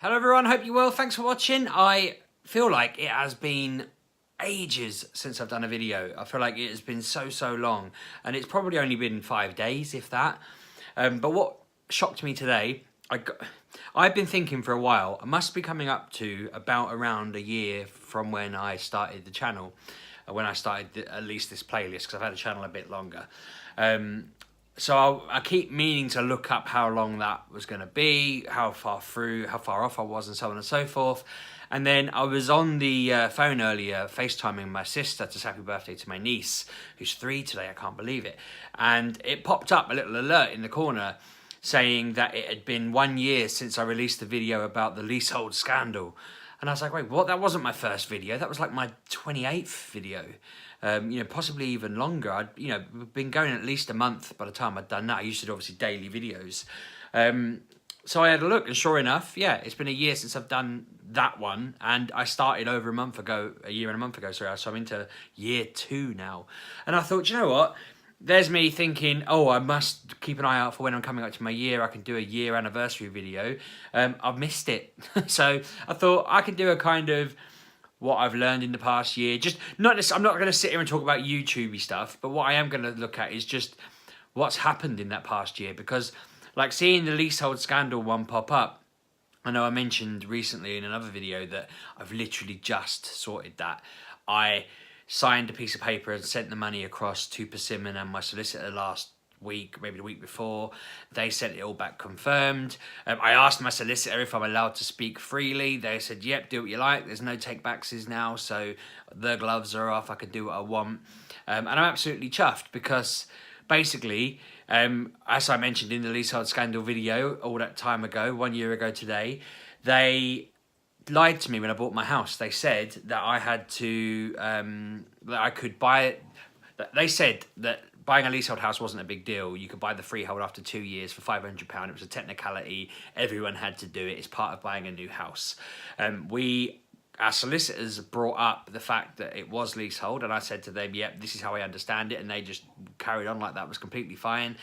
Hello everyone, hope you're well, thanks for watching. I feel like it has been ages since I've done a video. I feel like it has been so long, and it's probably only been 5 days, if that. But what shocked me today, I've been thinking for a while, I must be coming up to about around a year from when I started the channel, when I started at least this playlist, because I've had a channel a bit longer. So I keep meaning to look up how long that was going to be, how far off I was, and so on and so forth. And then I was on the phone earlier, FaceTiming my sister to say happy birthday to my niece, who's 3 today, I can't believe it. And it popped up a little alert in the corner saying that it had been 1 year since I released the video about the Leasehold Scandal. And I was like, wait, what? That wasn't my first video. That was like my 28th video. Possibly even longer. I'd, been going at least a month by the time I'd done that. I used to do obviously daily videos. So I had a look, and sure enough, yeah, it's been a year since I've done that one. And I started over a year and a month ago, sorry. So I'm into year 2 now. And I thought, you know what? There's me thinking, oh, I must keep an eye out for when I'm coming up to my year. I can do a year anniversary video. I've missed it. So I thought I could do a kind of what I've learned in the past year. I'm not going to sit here and talk about YouTubey stuff, but what I am going to look at is just what's happened in that past year. Because like seeing the Leasehold Scandal one pop up, I know I mentioned recently in another video that I've literally just sorted that. I signed a piece of paper and sent the money across to Persimmon and my solicitor last week, maybe the week before. They sent it all back confirmed. I asked my solicitor if I'm allowed to speak freely. They said, yep, do what you like. There's no take-backs now, so the gloves are off. I can do what I want. And I'm absolutely chuffed because basically, as I mentioned in the Leasehold Scandal video all that time ago, 1 year ago today, they lied to me when I bought my house. They said that I had to, that I could buy it. They said that buying a leasehold house wasn't a big deal. You could buy the freehold after 2 years for £500. It was a technicality. Everyone had to do it. It's part of buying a new house. Our solicitors brought up the fact that it was leasehold, and I said to them, yep, this is how I understand it, and they just carried on like that. Was completely fine.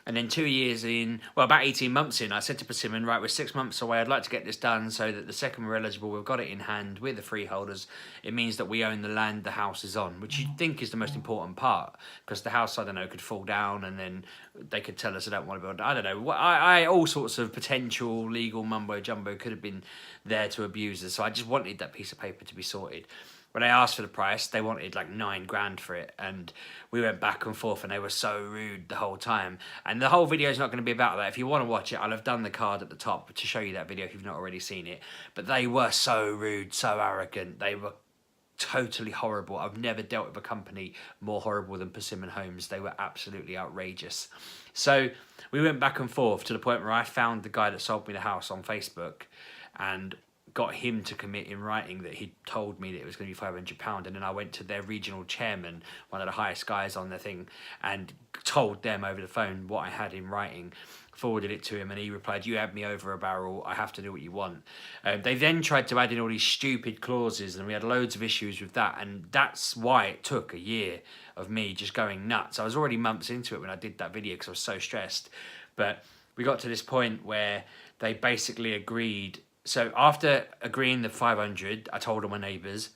And then 2 years in, well, about 18 months in, I said to Persimmon, right, we're 6 months away. I'd like to get this done so that the second we're eligible, we've got it in hand. We're the freeholders. It means that we own the land the house is on, which you think is the most important part, because the house, I don't know, could fall down and then they could tell us they don't want to build. I don't know. All sorts of potential legal mumbo jumbo could have been there to abuse us. So I just wanted that piece of paper to be sorted. When I asked for the price, they wanted like 9 grand for it, and we went back and forth, and they were so rude the whole time. And the whole video is not going to be about that. If you want to watch it, I'll have done the card at the top to show you that video if you've not already seen it. But they were so rude, so arrogant. They were totally horrible. I've never dealt with a company more horrible than Persimmon Homes. They were absolutely outrageous. So we went back and forth to the point where I found the guy that sold me the house on Facebook and got him to commit in writing that he'd told me that it was going to be £500, and then I went to their regional chairman, one of the highest guys on the thing, and told them over the phone what I had in writing, forwarded it to him, and he replied, you had me over a barrel, I have to do what you want. They then tried to add in all these stupid clauses, and we had loads of issues with that, and that's why it took a year of me just going nuts. I was already months into it when I did that video because I was so stressed, but we got to this point where they basically agreed. So after agreeing the 500, I told all my neighbours.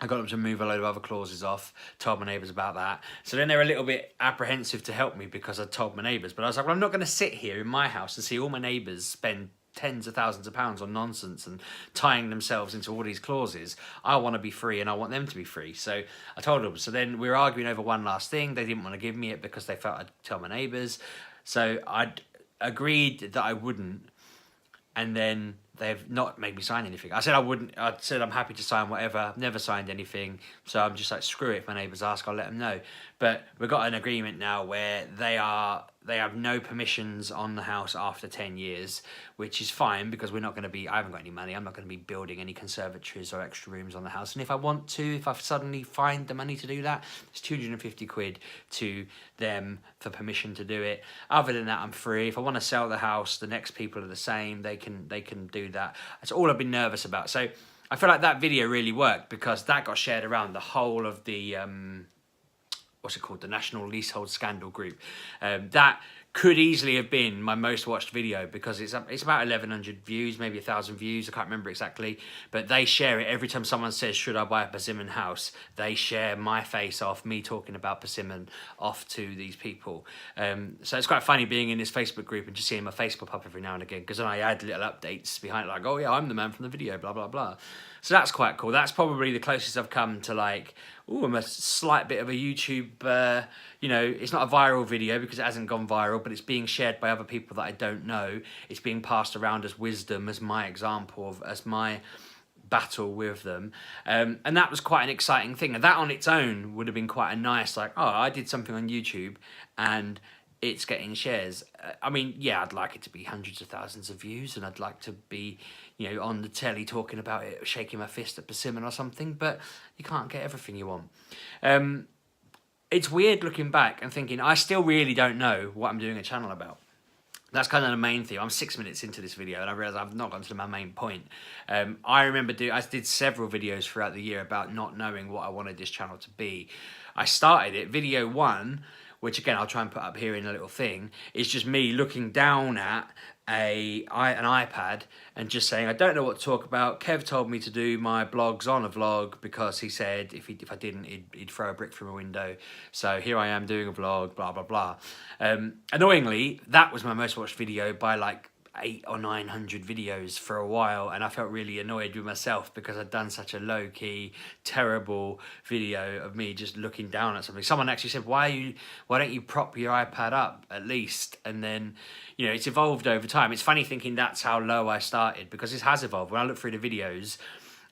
I got them to move a load of other clauses off, told my neighbours about that. So then they were a little bit apprehensive to help me because I told my neighbours. But I was like, well, I'm not going to sit here in my house and see all my neighbours spend tens of thousands of pounds on nonsense and tying themselves into all these clauses. I want to be free and I want them to be free. So I told them. So then we were arguing over one last thing. They didn't want to give me it because they felt I'd tell my neighbours. So I'd agreed that I wouldn't. And then they've not made me sign anything. I said I wouldn't. I said I'm happy to sign whatever. I've never signed anything. So I'm just like, screw it. If my neighbours ask, I'll let them know. But we've got an agreement now where they have no permissions on the house after 10 years, which is fine because we're not going to be, I haven't got any money. I'm not going to be building any conservatories or extra rooms on the house. And if I want to, if I suddenly find the money to do that, it's 250 quid to them for permission to do it. Other than that, I'm free. If I want to sell the house, the next people are the same. They can do that. That's all I've been nervous about. So I feel like that video really worked because that got shared around the whole of the, what's it called? The National Leasehold Scandal group. That could easily have been my most watched video, because it's about 1,100 views, maybe 1,000 views, I can't remember exactly, but they share it every time someone says, should I buy a persimmon house? They share my face off, me talking about persimmon, off to these people. So it's quite funny being in this Facebook group and just seeing my face pop up every now and again, because then I add little updates behind it, like, oh yeah, I'm the man from the video, blah, blah, blah. So that's quite cool. That's probably the closest I've come to, like, ooh, I'm a slight bit of a YouTube, you know, it's not a viral video because it hasn't gone viral, but it's being shared by other people that I don't know. It's being passed around as wisdom, as my example, as my battle with them. And that was quite an exciting thing. And that on its own would have been quite a nice, like, oh, I did something on YouTube and it's getting shares. I mean, yeah, I'd like it to be hundreds of thousands of views, and I'd like to be, you know, on the telly talking about it, shaking my fist at persimmon or something, but you can't get everything you want. It's weird looking back and thinking, I still really don't know what I'm doing a channel about. That's kind of the main thing. I'm 6 minutes into this video and I realise I've not gone to my main point. I remember I did several videos throughout the year about not knowing what I wanted this channel to be. I started it, video 1, which again I'll try and put up here in a little thing, is just me looking down at an iPad and just saying, I don't know what to talk about. Kev told me to do my blogs on a vlog because he said if I didn't, he'd throw a brick through my window. So here I am doing a vlog, blah, blah, blah. Annoyingly, that was my most watched video by like 800 or 900 videos for a while, and I felt really annoyed with myself because I'd done such a low-key, terrible video of me just looking down at something. Someone actually said, why don't you prop your iPad up at least? And then, you know, it's evolved over time. It's funny thinking that's how low I started, because it has evolved. When I look through the videos,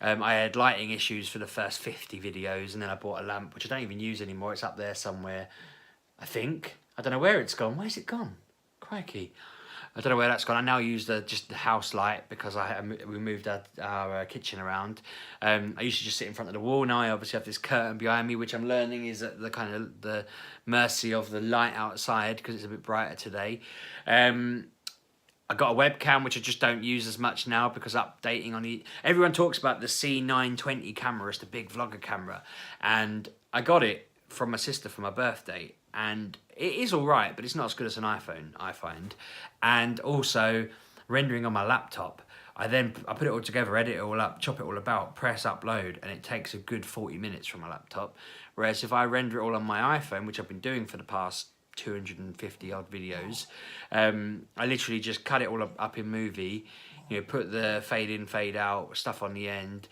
I had lighting issues for the first 50 videos, and then I bought a lamp, which I don't even use anymore. It's up there somewhere, I think. I don't know where it's gone. Where's it gone? Crikey. I don't know where that's gone. I now use just the house light because we moved our kitchen around. I used to just sit in front of the wall. Now I obviously have this curtain behind me, which I'm learning is at the kind of the mercy of the light outside because it's a bit brighter today. I got a webcam, which I just don't use as much now because updating on it. Everyone talks about the C920 camera, it's the big vlogger camera. And I got it from my sister for my birthday. And it is all right, but it's not as good as an iPhone, I find. And also, rendering on my laptop, I put it all together, edit it all up, chop it all about, press upload, and it takes a good 40 minutes from my laptop. Whereas if I render it all on my iPhone, which I've been doing for the past 250 odd videos, I literally just cut it all up in movie, you know, put the fade in, fade out stuff on the end,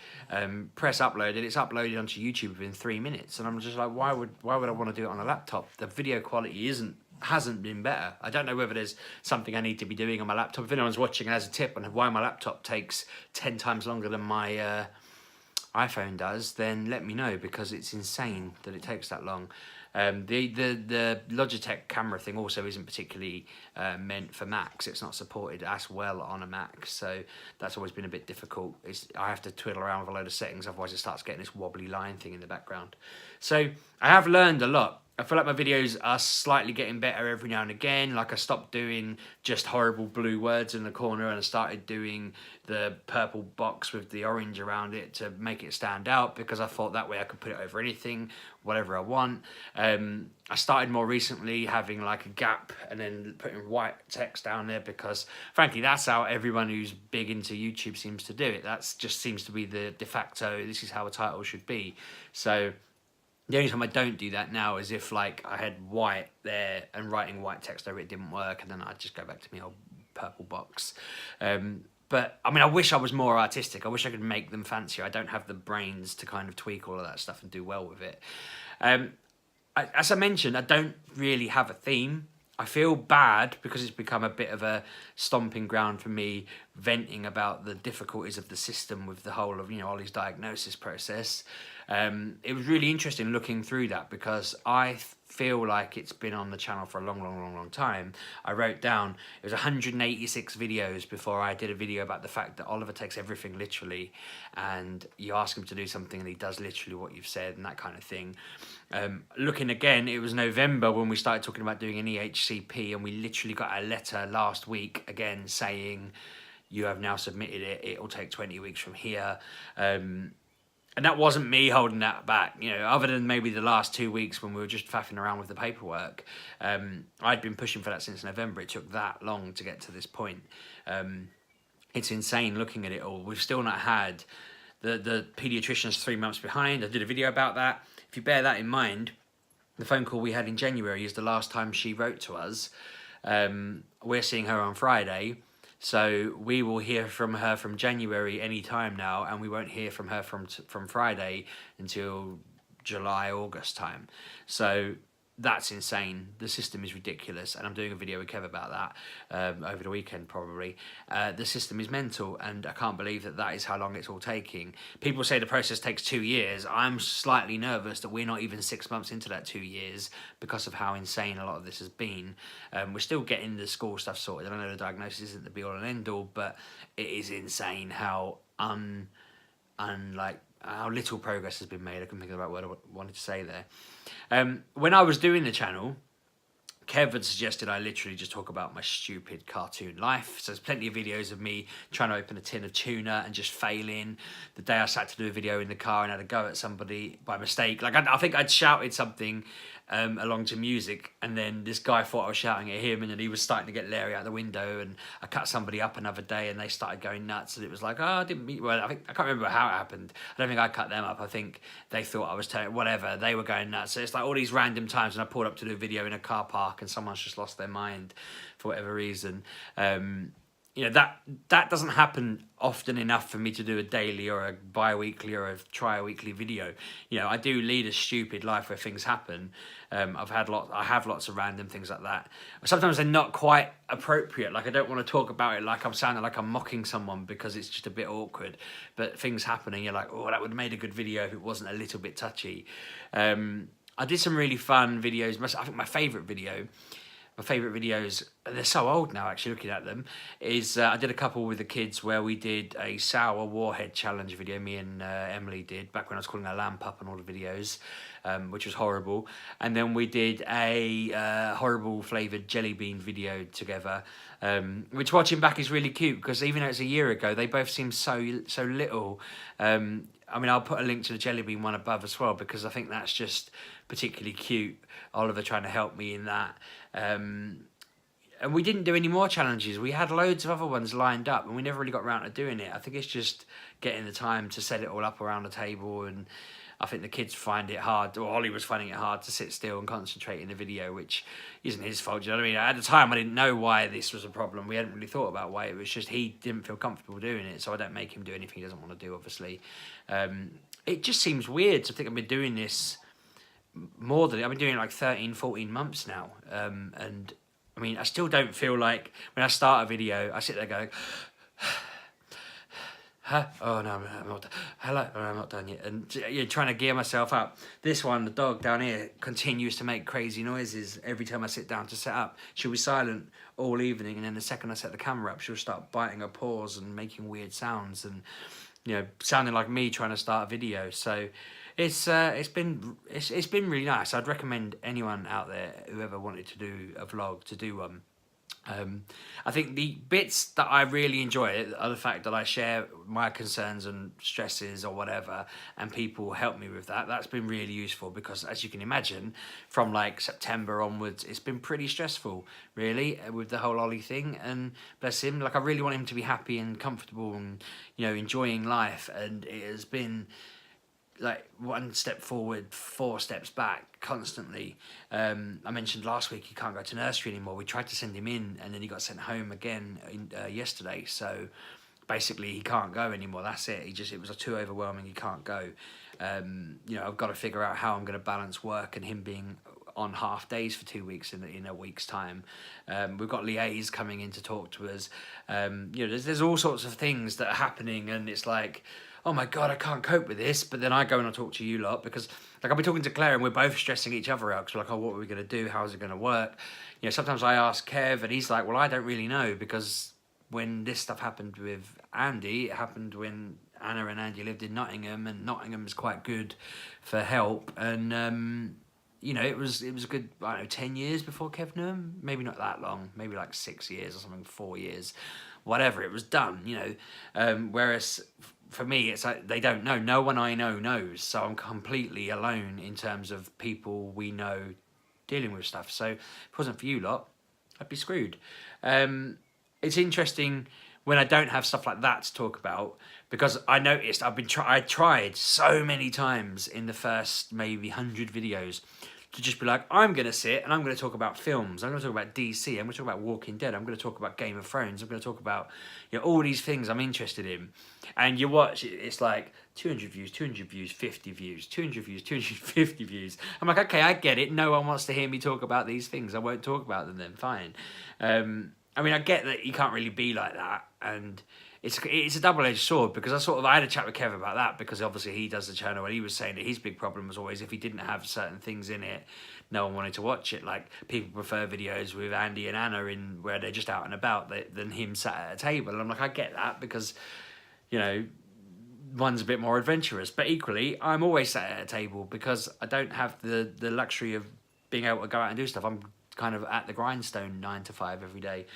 press upload, and it's uploaded onto YouTube within 3 minutes. And I'm just like, why would I want to do it on a laptop? The video quality hasn't been better. I don't know whether there's something I need to be doing on my laptop. If anyone's watching and has a tip on why my laptop takes 10 times longer than my iPhone does, then let me know, because it's insane that it takes that long. The Logitech camera thing also isn't particularly meant for Macs. It's not supported as well on a Mac, so that's always been a bit difficult. I have to twiddle around with a load of settings, otherwise it starts getting this wobbly line thing in the background. So I have learned a lot. I feel like my videos are slightly getting better every now and again. Like I stopped doing just horrible blue words in the corner and I started doing the purple box with the orange around it to make it stand out, because I thought that way I could put it over anything, whatever I want. I started more recently having like a gap and then putting white text down there, because frankly that's how everyone who's big into YouTube seems to do it. That's just seems to be the de facto, this is how a title should be. So the only time I don't do that now is if like I had white there and writing white text over it didn't work, and then I'd just go back to my old purple box. But I mean, I wish I was more artistic. I wish I could make them fancier. I don't have the brains to kind of tweak all of that stuff and do well with it. As I mentioned, I don't really have a theme. I feel bad because it's become a bit of a stomping ground for me, venting about the difficulties of the system with the whole of, you know, Ollie's diagnosis process. It was really interesting looking through that, because I feel like it's been on the channel for a long time. I wrote down, it was 186 videos before I did a video about the fact that Oliver takes everything literally, and you ask him to do something and he does literally what you've said and that kind of thing. Looking again, it was November when we started talking about doing an EHCP, and we literally got a letter last week again saying, you have now submitted it, it will take 20 weeks from here. And that wasn't me holding that back, you know, other than maybe the last 2 weeks when we were just faffing around with the paperwork. I'd been pushing for that since November. It took that long to get to this point. It's insane looking at it all. We've still not had the paediatrician's 3 months behind. I did a video about that. If you bear that in mind, the phone call we had in January is the last time she wrote to us. We're seeing her on Friday. So we will hear from her from January any time now, and we won't hear from her from Friday until July, August time. So that's insane. The system is ridiculous, and I'm doing a video with Kev about that over the weekend probably. The system is mental, and I can't believe that that is how long it's all taking. People say the process takes 2 years. I'm slightly nervous that we're not even 6 months into that 2 years because of how insane a lot of this has been. We're still getting the school stuff sorted. I know the diagnosis isn't the be all and end all, but it is insane how how little progress has been made. I couldn't think of the right word I wanted to say there. When I was doing the channel, Kev had suggested I literally just talk about my stupid cartoon life. So there's plenty of videos of me trying to open a tin of tuna and just failing. The day I sat to do a video in the car and had a go at somebody by mistake. Like I think I'd shouted something along to music, and then this guy thought I was shouting at him, and then he was starting to get Larry out the window, and I cut somebody up another day and they started going nuts, and it was like, oh, I didn't mean, well, I can't remember how it happened. I don't think I cut them up. I think they thought I was telling, whatever, they were going nuts. So it's like all these random times, and I pulled up to do a video in a car park and someone's just lost their mind for whatever reason. You know, that doesn't happen often enough for me to do a daily or a bi-weekly or a tri-weekly video. You know, I do lead a stupid life where things happen. I have lots of random things like that. Sometimes they're not quite appropriate. Like I don't want to talk about it like I'm sounding like I'm mocking someone because it's just a bit awkward. But things happen and you're like, oh, that would have made a good video if it wasn't a little bit touchy. I did some really fun videos. I think my favourite videos, they're so old now actually looking at them, is I did a couple with the kids where we did a sour warhead challenge video, me and Emily did, back when I was calling her lamp up on all the videos, which was horrible. And then we did a horrible flavoured jelly bean video together, which watching back is really cute because even though it's a year ago, they both seem so little. I mean, I'll put a link to the jelly bean one above as well because I think that's just particularly cute. Oliver trying to help me in that. And we didn't do any more challenges. We had loads of other ones lined up and we never really got around to doing it. I think it's just getting the time to set it all up around the table, and I think the kids find it hard, or Ollie was finding it hard to sit still and concentrate in the video, which isn't his fault, you know what I mean? At the time, I didn't know why this was a problem. We hadn't really thought about why. It was just he didn't feel comfortable doing it, so I don't make him do anything he doesn't want to do, obviously. It just seems weird to think I've been doing this more than, I've been doing it like 13, 14 months now. And I mean, I still don't feel like, when I start a video, I sit there going, huh? Oh no, I'm not done. Hello, oh, I'm not done yet. And you're trying to gear myself up. This one, the dog down here, continues to make crazy noises every time I sit down to set up. She'll be silent all evening, and then the second I set the camera up, she'll start biting her paws and making weird sounds, and you know, sounding like me trying to start a video. So it's been really nice. I'd recommend anyone out there who ever wanted to do a vlog to do one. I think the bits that I really enjoy are the fact that I share my concerns and stresses or whatever, and people help me with that. That's been really useful because, as you can imagine, from like September onwards, it's been pretty stressful, really, with the whole Ollie thing. And bless him, like I really want him to be happy and comfortable and, you know, enjoying life. And it has been like 1 step forward, 4 steps back constantly. I mentioned last week he can't go to nursery anymore. We tried to send him in and then he got sent home again yesterday. So basically he can't go anymore. That's it. It was too overwhelming. He can't go. You know, I've got to figure out how I'm going to balance work and him being on half days for 2 weeks in a week's time. We've got liaise coming in to talk to us. You know, there's all sorts of things that are happening, and it's like, oh my God, I can't cope with this. But then I go and I talk to you lot because, like, I'll be talking to Claire and we're both stressing each other out because we're like, oh, what are we going to do? How is it going to work? You know, sometimes I ask Kev and he's like, well, I don't really know, because when this stuff happened with Andy, it happened when Anna and Andy lived in Nottingham, and Nottingham is quite good for help. And, you know, it was a good, I don't know, 10 years before Kev knew him. Maybe not that long, maybe like 6 years or something, 4 years, whatever. It was done, you know. Whereas for me, it's like they don't know. No one I know knows, so I'm completely alone in terms of people we know dealing with stuff. So if it wasn't for you lot, I'd be screwed. It's interesting when I don't have stuff like that to talk about, because I noticed I tried so many times in the first maybe 100 videos to just be like, I'm going to sit and I'm going to talk about films. I'm going to talk about DC. I'm going to talk about Walking Dead. I'm going to talk about Game of Thrones. I'm going to talk about, you know, all these things I'm interested in. And you watch it, it's like 200 views, 200 views, 50 views, 200 views, 250 views. I'm like, okay, I get it. No one wants to hear me talk about these things. I won't talk about them then, fine. I mean, I get that you can't really be like that. And it's a double-edged sword, because I had a chat with Kev about that, because obviously he does the channel, and he was saying that his big problem was always if he didn't have certain things in it, no one wanted to watch it. Like, people prefer videos with Andy and Anna in where they're just out and about than him sat at a table. And I'm like, I get that, because, you know, one's a bit more adventurous, but equally I'm always sat at a table because I don't have the luxury of being able to go out and do stuff. I'm kind of at the grindstone 9 to 5 every day.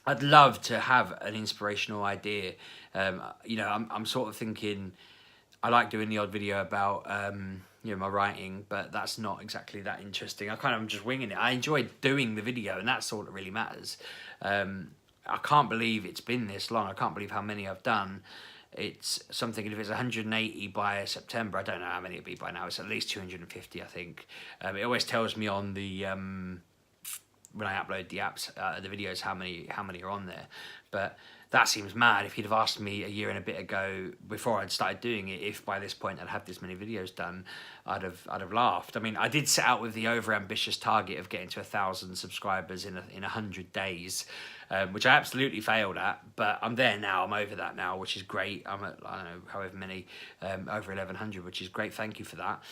I'd love to have an inspirational idea. You know, I'm sort of thinking, I like doing the odd video about, you know, my writing, but that's not exactly that interesting. I'm just winging it. I enjoy doing the video, and that's all that really matters. I can't believe it's been this long. I can't believe how many I've done. It's something, if it's 180 by September, I don't know how many it'll be by now. It's at least 250, I think. It always tells me on the when I upload the apps, the videos, how many are on there. But that seems mad. If you'd have asked me a year and a bit ago, before I'd started doing it, if by this point I'd had this many videos done, I'd have laughed. I mean, I did set out with the over-ambitious target of getting to 1,000 subscribers in 100 days, which I absolutely failed at. But I'm there now. I'm over that now, which is great. I'm at, I don't know, however many, over 1,100, which is great. Thank you for that.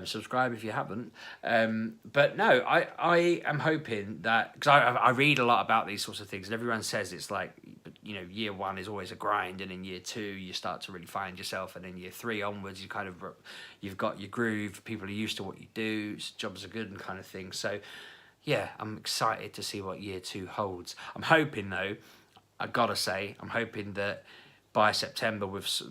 Subscribe if you haven't. But no, I am hoping that, because I read a lot about these sorts of things, and everyone says it's like, you know, year one is always a grind, and in year two you start to really find yourself, and in year three onwards you've got your groove, people are used to what you do, jobs are good and kind of thing. So yeah, I'm excited to see what year two holds. I'm hoping though, I gotta say, I'm hoping that by September,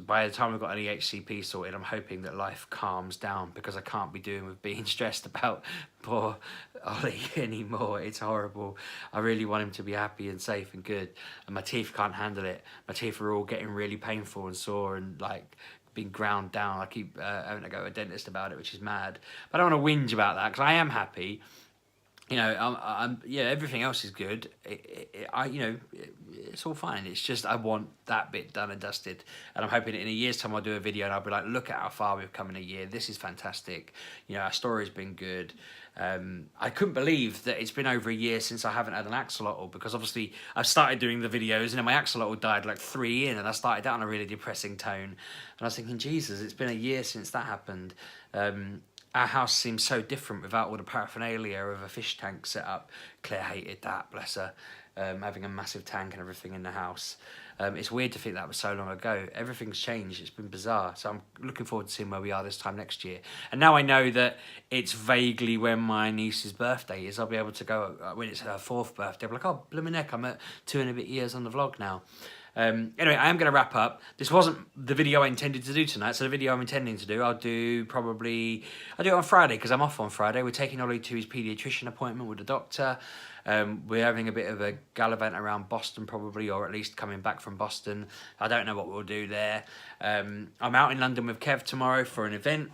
by the time we've got an EHCP sorted, I'm hoping that life calms down, because I can't be doing with being stressed about poor Ollie anymore. It's horrible. I really want him to be happy and safe and good, and my teeth can't handle it. My teeth are all getting really painful and sore and like being ground down. I keep having to go to a dentist about it, which is mad. But I don't want to whinge about that, because I am happy. You know, yeah, everything else is good. You know, it's all fine. It's just I want that bit done and dusted, and I'm hoping in a year's time I'll do a video and I'll be like, look at how far we've come in a year. This is fantastic. You know, our story's been good. I couldn't believe that it's been over a year since I haven't had an axolotl, because obviously I started doing the videos and then my axolotl died like 3 in, and I started out on a really depressing tone. And I was thinking, Jesus, it's been a year since that happened. Our house seems so different without all the paraphernalia of a fish tank set up. Claire hated that, bless her, having a massive tank and everything in the house. It's weird to think that was so long ago. Everything's changed. It's been bizarre. So I'm looking forward to seeing where we are this time next year. And now I know that it's vaguely when my niece's birthday is. I'll be able to go, when it's her 4th birthday, I'll be like, oh, blooming heck, I'm at 2 and a bit years on the vlog now. Anyway, I am going to wrap up. This wasn't the video I intended to do tonight, so the video I'm intending to do, I'll do it on Friday, because I'm off on Friday. We're taking Ollie to his paediatrician appointment with the doctor. We're having a bit of a gallivant around Boston probably, or at least coming back from Boston. I don't know what we'll do there. I'm out in London with Kev tomorrow for an event.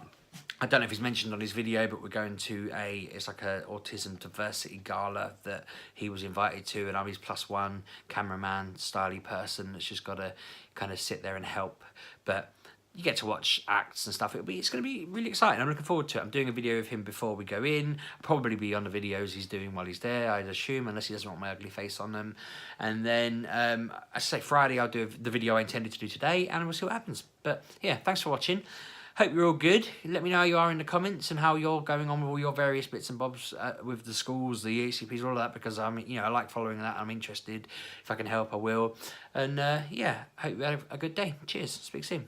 I don't know if he's mentioned on his video, but we're going to it's like a autism diversity gala that he was invited to, and I'm his +1 cameraman, styly person that's just got to kind of sit there and help. But you get to watch acts and stuff. It's going to be really exciting. I'm looking forward to it. I'm doing a video of him before we go in. I'll probably be on the videos he's doing while he's there, I'd assume, unless he doesn't want my ugly face on them. And then, I say Friday, I'll do the video I intended to do today, and we'll see what happens. But yeah, thanks for watching. Hope you're all good. Let me know how you are in the comments and how you're going on with all your various bits and bobs with the schools, the EHCPs, all of that, because I like following that. I'm interested. If I can help, I will. And yeah, hope you have a good day. Cheers. Speak soon.